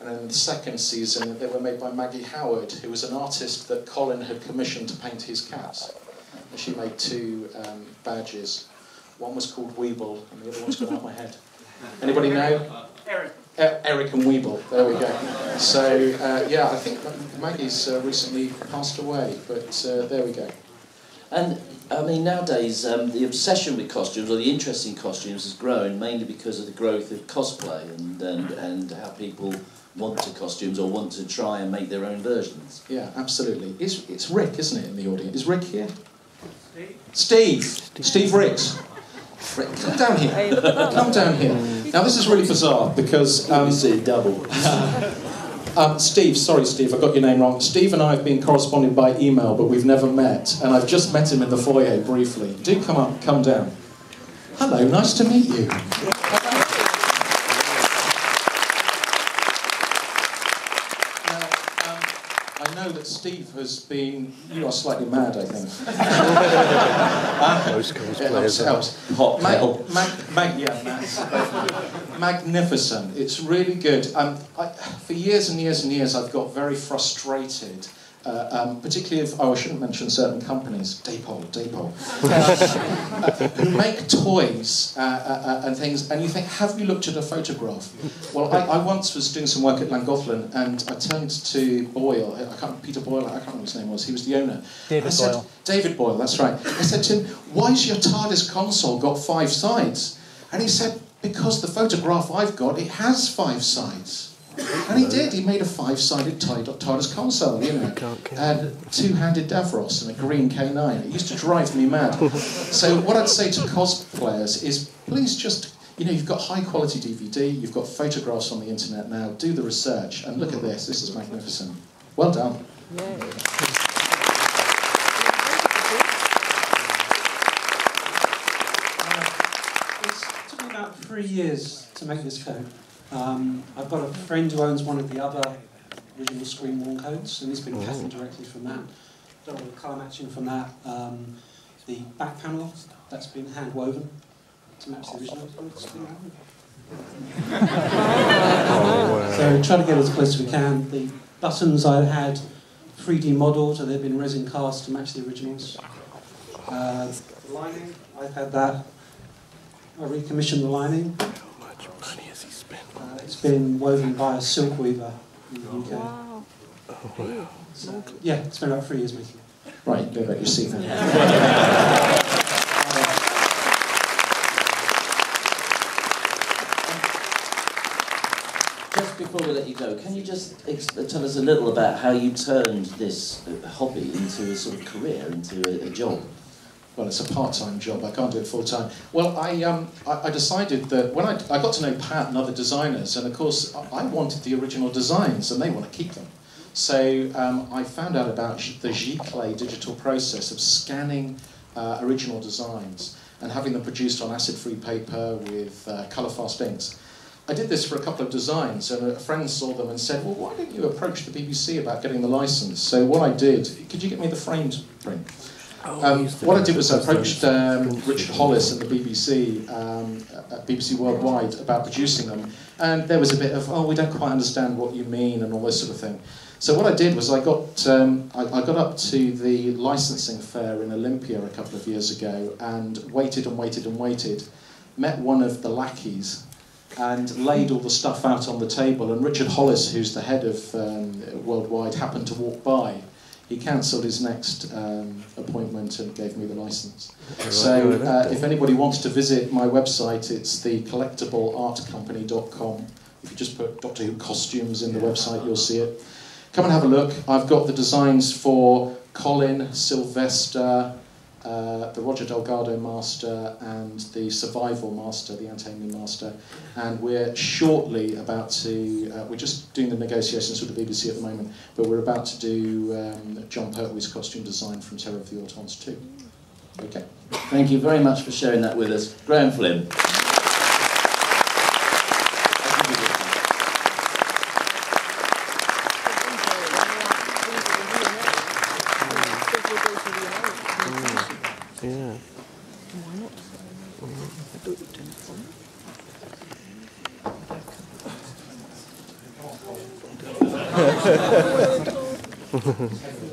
And then in the second season, they were made by Maggie Howard, who was an artist that Colin had commissioned to paint his cats. And she made 2 badges. One was called Weeble, and the other one's gone out my head. Anybody know? Eric. Eric and Weeble, there we go. So, yeah, I think Maggie's recently passed away, but there we go. And, I mean, nowadays, the obsession with costumes, or the interest in costumes, has grown mainly because of the growth of cosplay and how people want to costumes or want to try and make their own versions. Yeah, absolutely. It's Rick, isn't it, in the audience? Is Rick here? Steve. Steve Ricks. Rick, come down here. Come down here. Now, this is really bizarre because... You see double. Steve, sorry Steve, I got your name wrong. Steve and I have been corresponding by email, but we've never met, and I've just met him in the foyer briefly. Do come up, come down. Hello, nice to meet you. I know that Steve has been... You are slightly mad, I think. Most cosplayers helps. Hot kettle. Magnificent. It's really good. For years and years and years, I've got very frustrated, particularly if... Oh, I shouldn't mention certain companies. Daypol. Who make toys and things, and you think, have you looked at a photograph? Well, I once was doing some work at Llangollen, and I turned to Boyle, Peter Boyle, I can't remember what his name was, he was the owner. David Boyle, that's right. I said to him, why's your TARDIS console got 5 sides? And he said, because the photograph I've got, it has 5 sides. And he did. He made a 5-sided TARDIS console, you know, and 2-handed Davros and a green K9. It used to drive me mad. So what I'd say to cosplayers is, please just, you know, you've got high-quality DVD, you've got photographs on the internet now, do the research, and look at this. This is magnificent. Well done. It took me about 3 years to make this coat. I've got a friend who owns one of the other original Screen Worn coats, and he's been cutting directly from that. Done all the colour matching from that. The back panel, that's been hand woven to match the original. So try to get as close as we can. The buttons I had 3D modelled, and they've been resin cast to match the originals. The lining, I've had that. I recommissioned the lining. It's been woven by a silk weaver in the UK. Wow. So, yeah, it's been about 3 years making it. Right, go back your seat then. Just before we let you go, can you just tell us a little about how you turned this hobby into a sort of career, into a job? Well, it's a part-time job. I can't do it full-time. Well, I decided that when I got to know Pat and other designers, and of course I wanted the original designs, and they want to keep them. So I found out about the Giclée digital process of scanning original designs and having them produced on acid-free paper with colour-fast inks. I did this for a couple of designs, and a friend saw them and said, well, why don't you approach the BBC about getting the licence? So what I did, could you get me the framed print? What I did was I approached Richard Hollis at the BBC, at BBC Worldwide, about producing them, and there was a bit of, oh, we don't quite understand what you mean, and all this sort of thing. So what I did was I got up to the licensing fair in Olympia a couple of years ago, and waited and waited and waited, met one of the lackeys, and laid all the stuff out on the table, and Richard Hollis, who's the head of Worldwide, happened to walk by. He cancelled his next appointment and gave me the licence. So if anybody wants to visit my website, it's thecollectibleartcompany.com. If you just put Doctor Who costumes in the website, you'll see it. Come and have a look. I've got the designs for Colin, Sylvester, the Roger Delgado Master, and the Survival Master, the Anthony Master. And we're shortly about to, we're just doing the negotiations with the BBC at the moment, but we're about to do John Pertwee's costume design from Terror of the Autons too. Okay. Thank you very much for sharing that with us. Graham Flynn. Yeah. Why not? I thought you'd done it for me. Thank you.